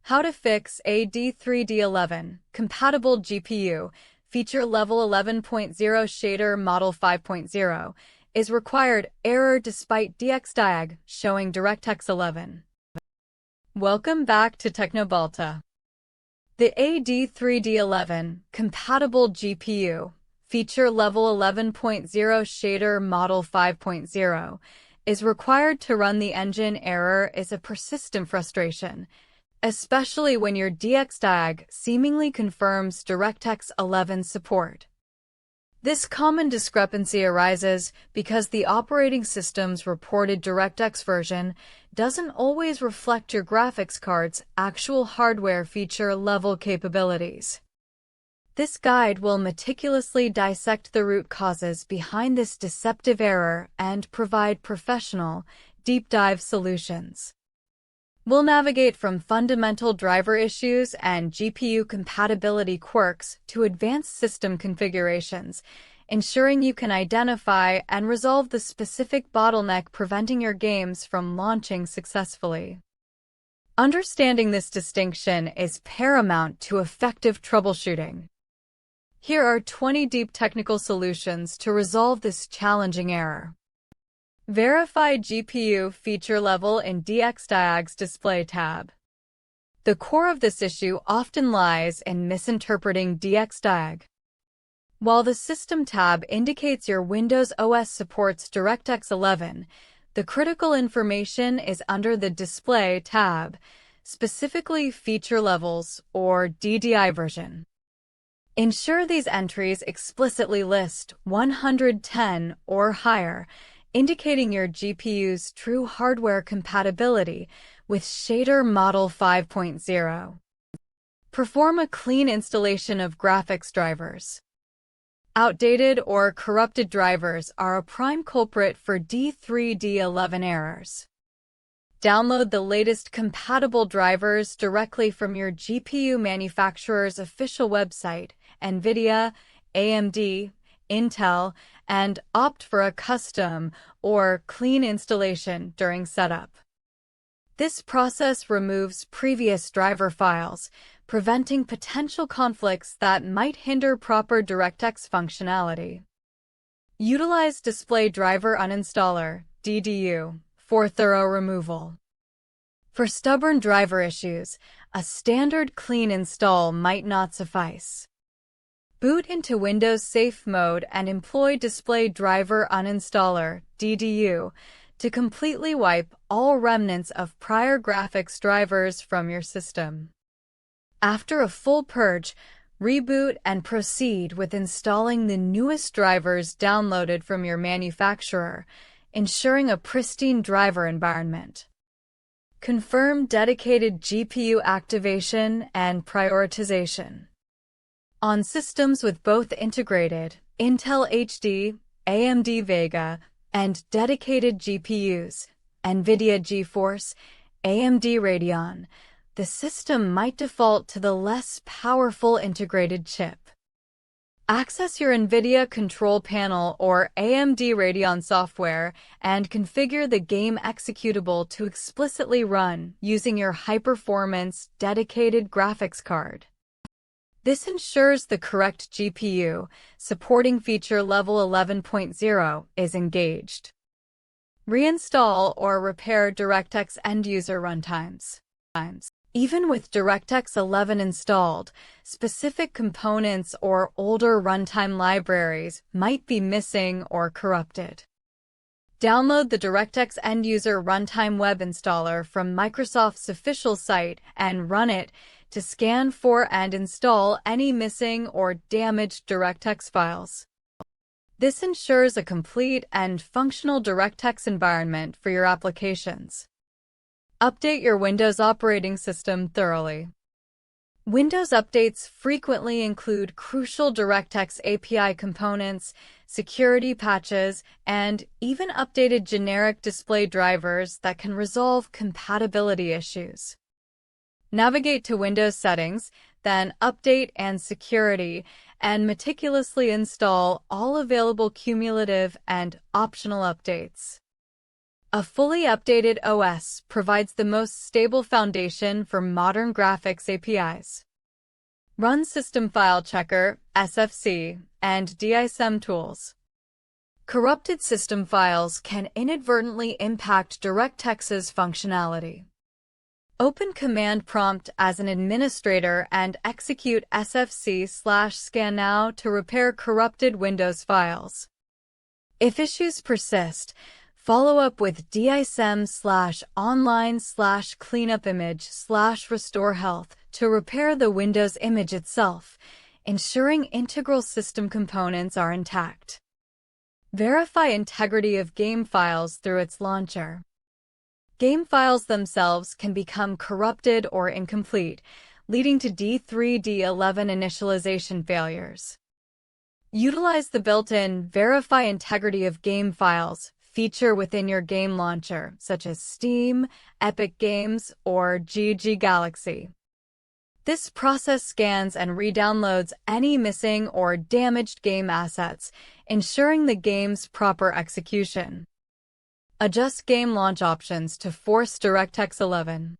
How to fix a D3D11-compatible GPU, feature level 11.0 shader model 5.0, is required error despite DxDiag showing DirectX 11. Welcome back to Technobalta. The AD3D11-compatible GPU, feature level 11.0 shader model 5.0, is required to run the engine. Error is a persistent frustration, especially when your DxDiag seemingly confirms DirectX 11 support. This common discrepancy arises because the operating system's reported DirectX version doesn't always reflect your graphics card's actual hardware feature-level capabilities. This guide will meticulously dissect the root causes behind this deceptive error and provide professional, deep-dive solutions. We'll navigate from fundamental driver issues and GPU compatibility quirks to advanced system configurations, ensuring you can identify and resolve the specific bottleneck preventing your games from launching successfully. Understanding this distinction is paramount to effective troubleshooting. Here are 20 deep technical solutions to resolve this challenging error. Verify GPU feature level in DxDiag's Display tab. The core of this issue often lies in misinterpreting DxDiag. While the System tab indicates your Windows OS supports DirectX 11, the critical information is under the Display tab, specifically Feature Levels or DDI version. Ensure these entries explicitly list 110 or higher, indicating your GPU's true hardware compatibility with shader model 5.0. Perform a clean installation of graphics drivers. Outdated or corrupted drivers are a prime culprit for D3D11 errors. Download the latest compatible drivers directly from your GPU manufacturer's official website, NVIDIA, AMD, Intel, and opt for a custom or clean installation during setup. This process removes previous driver files, preventing potential conflicts that might hinder proper DirectX functionality. Utilize Display Driver Uninstaller, DDU, for thorough removal. For stubborn driver issues, a standard clean install might not suffice. Boot into Windows Safe Mode and employ Display Driver Uninstaller, DDU, to completely wipe all remnants of prior graphics drivers from your system. After a full purge, reboot and proceed with installing the newest drivers downloaded from your manufacturer, ensuring a pristine driver environment. Confirm dedicated GPU activation and prioritization. On systems with both integrated Intel HD, AMD Vega, and dedicated GPUs, NVIDIA GeForce, AMD Radeon, the system might default to the less powerful integrated chip. Access your NVIDIA control panel or AMD Radeon software and configure the game executable to explicitly run using your high-performance dedicated graphics card. This ensures the correct GPU, supporting feature level 11.0, is engaged. Reinstall or repair DirectX End-User Runtimes. Even with DirectX 11 installed, specific components or older runtime libraries might be missing or corrupted. Download the DirectX End-User Runtime web installer from Microsoft's official site and run it to scan for and install any missing or damaged DirectX files. This ensures a complete and functional DirectX environment for your applications. Update your Windows operating system thoroughly. Windows updates frequently include crucial DirectX API components, security patches, and even updated generic display drivers that can resolve compatibility issues. Navigate to Windows Settings, then Update and Security, and meticulously install all available cumulative and optional updates. A fully updated OS provides the most stable foundation for modern graphics APIs. Run System File Checker, SFC, and DISM tools. Corrupted system files can inadvertently impact DirectX's functionality. Open Command Prompt as an administrator and execute sfc/scan now to repair corrupted Windows files. If issues persist, follow up with dism/online/cleanupimage/restore health to repair the Windows image itself, ensuring integral system components are intact. Verify integrity of game files through its launcher. Game files themselves can become corrupted or incomplete, leading to D3D11 initialization failures. Utilize the built-in Verify Integrity of Game Files feature within your game launcher, such as Steam, Epic Games, or GG Galaxy. This process scans and re-downloads any missing or damaged game assets, ensuring the game's proper execution. Adjust game launch options to force DirectX 11.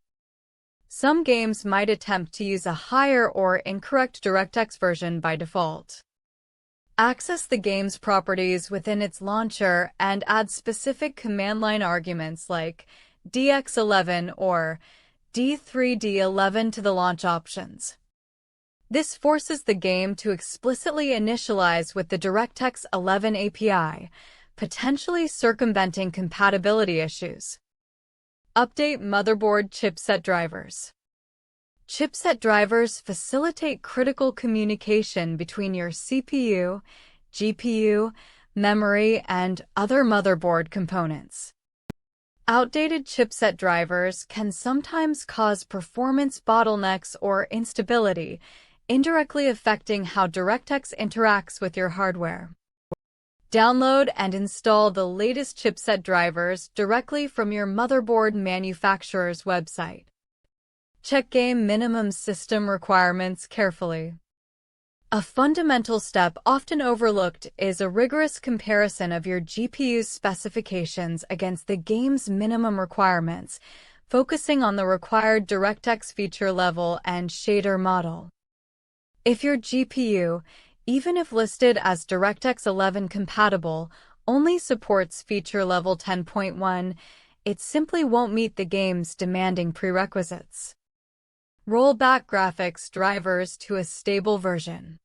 Some games might attempt to use a higher or incorrect DirectX version by default. Access the game's properties within its launcher and add specific command line arguments like DX11 or D3D11 to the launch options. This forces the game to explicitly initialize with the DirectX 11 API, potentially circumventing compatibility issues. Update motherboard chipset drivers. Chipset drivers facilitate critical communication between your CPU, GPU, memory, and other motherboard components. Outdated chipset drivers can sometimes cause performance bottlenecks or instability, indirectly affecting how DirectX interacts with your hardware. Download and install the latest chipset drivers directly from your motherboard manufacturer's website. Check game minimum system requirements carefully. A fundamental step often overlooked is a rigorous comparison of your GPU's specifications against the game's minimum requirements, focusing on the required DirectX feature level and shader model. If your GPU, even if listed as DirectX 11 compatible, only supports feature level 10.1, it simply won't meet the game's demanding prerequisites. Roll back graphics drivers to a stable version.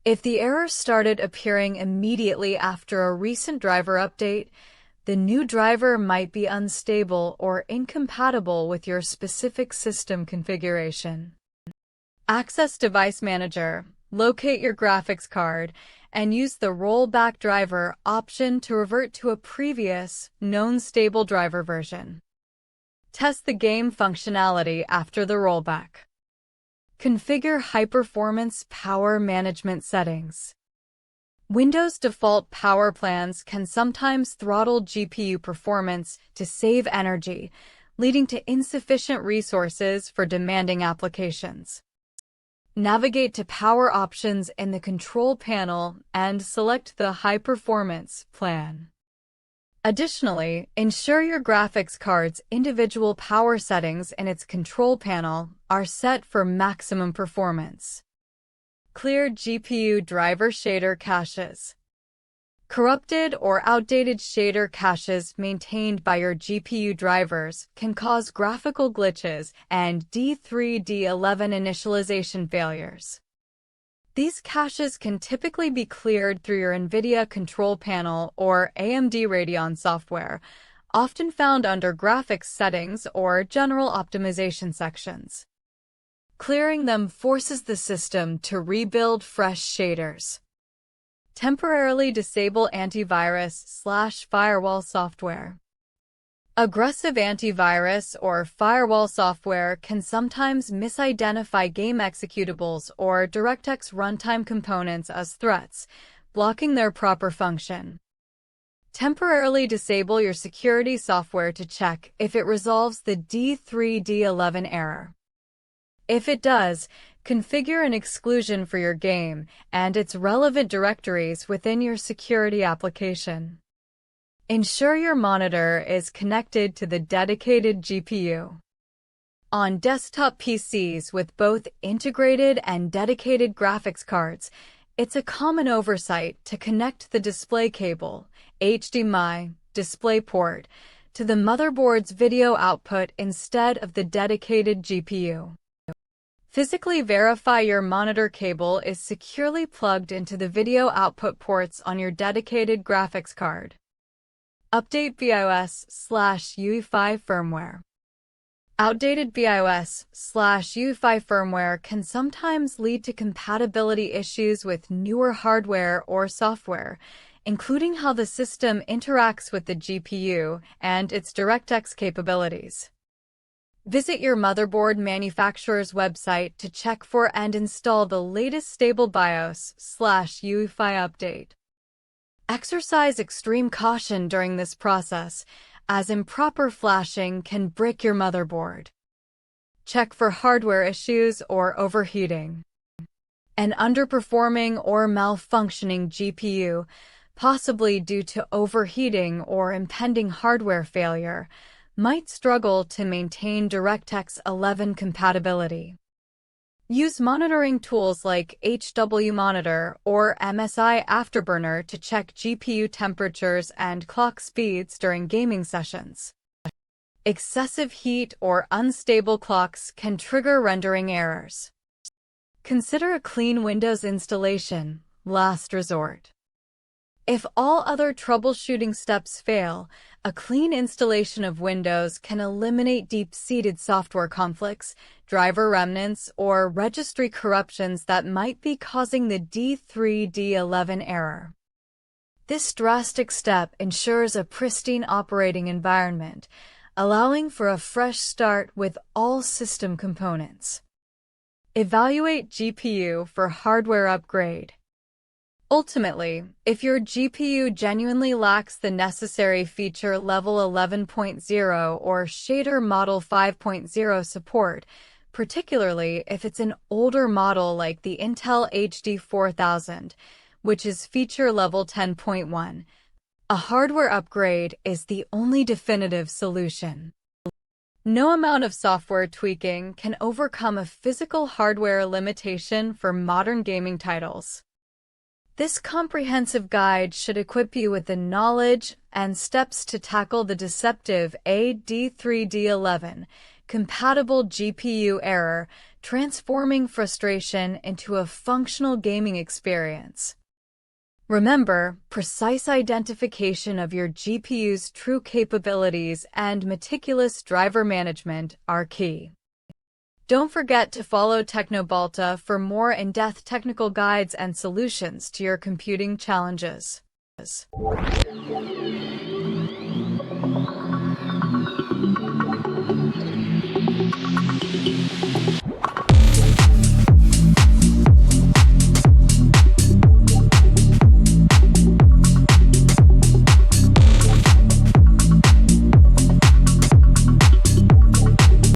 If the error started appearing immediately after a recent driver update, the new driver might be unstable or incompatible with your specific system configuration. Access Device Manager. Locate your graphics card and use the Rollback Driver option to revert to a previous, known stable driver version. Test the game functionality after the rollback. Configure high-performance power management settings. Windows default power plans can sometimes throttle GPU performance to save energy, leading to insufficient resources for demanding applications. Navigate to Power Options in the Control panel and select the High Performance plan. Additionally, ensure your graphics card's individual power settings in its control panel are set for maximum performance. Clear GPU driver shader caches. Corrupted or outdated shader caches maintained by your GPU drivers can cause graphical glitches and D3D11 initialization failures. These caches can typically be cleared through your NVIDIA control panel or AMD Radeon software, often found under Graphics Settings or General Optimization sections. Clearing them forces the system to rebuild fresh shaders. Temporarily disable antivirus/firewall software. Aggressive antivirus or firewall software can sometimes misidentify game executables or DirectX runtime components as threats, blocking their proper function. Temporarily disable your security software to check if it resolves the D3D11 error. If it does, configure an exclusion for your game and its relevant directories within your security application. Ensure your monitor is connected to the dedicated GPU. On desktop PCs with both integrated and dedicated graphics cards, it's a common oversight to connect the display cable, HDMI, DisplayPort, to the motherboard's video output instead of the dedicated GPU. Physically verify your monitor cable is securely plugged into the video output ports on your dedicated graphics card. Update BIOS/UEFI firmware. Outdated BIOS/UEFI firmware can sometimes lead to compatibility issues with newer hardware or software, including how the system interacts with the GPU and its DirectX capabilities. Visit your motherboard manufacturer's website to check for and install the latest stable BIOS/UEFI update. Exercise extreme caution during this process, as improper flashing can break your motherboard. Check for hardware issues or overheating. An underperforming or malfunctioning GPU, possibly due to overheating or impending hardware failure, might struggle to maintain DirectX 11 compatibility. Use monitoring tools like HW Monitor or MSI Afterburner to check GPU temperatures and clock speeds during gaming sessions. Excessive heat or unstable clocks can trigger rendering errors. Consider a clean Windows installation, last resort. If all other troubleshooting steps fail, a clean installation of Windows can eliminate deep-seated software conflicts, driver remnants, or registry corruptions that might be causing the D3D11 error. This drastic step ensures a pristine operating environment, allowing for a fresh start with all system components. Evaluate GPU for hardware upgrade. Ultimately, if your GPU genuinely lacks the necessary feature level 11.0 or shader model 5.0 support, particularly if it's an older model like the Intel HD 4000, which is feature level 10.1, a hardware upgrade is the only definitive solution. No amount of software tweaking can overcome a physical hardware limitation for modern gaming titles. This comprehensive guide should equip you with the knowledge and steps to tackle the deceptive A3D11 compatible GPU error, transforming frustration into a functional gaming experience. Remember, precise identification of your GPU's true capabilities and meticulous driver management are key. Don't forget to follow Technobalta for more in-depth technical guides and solutions to your computing challenges.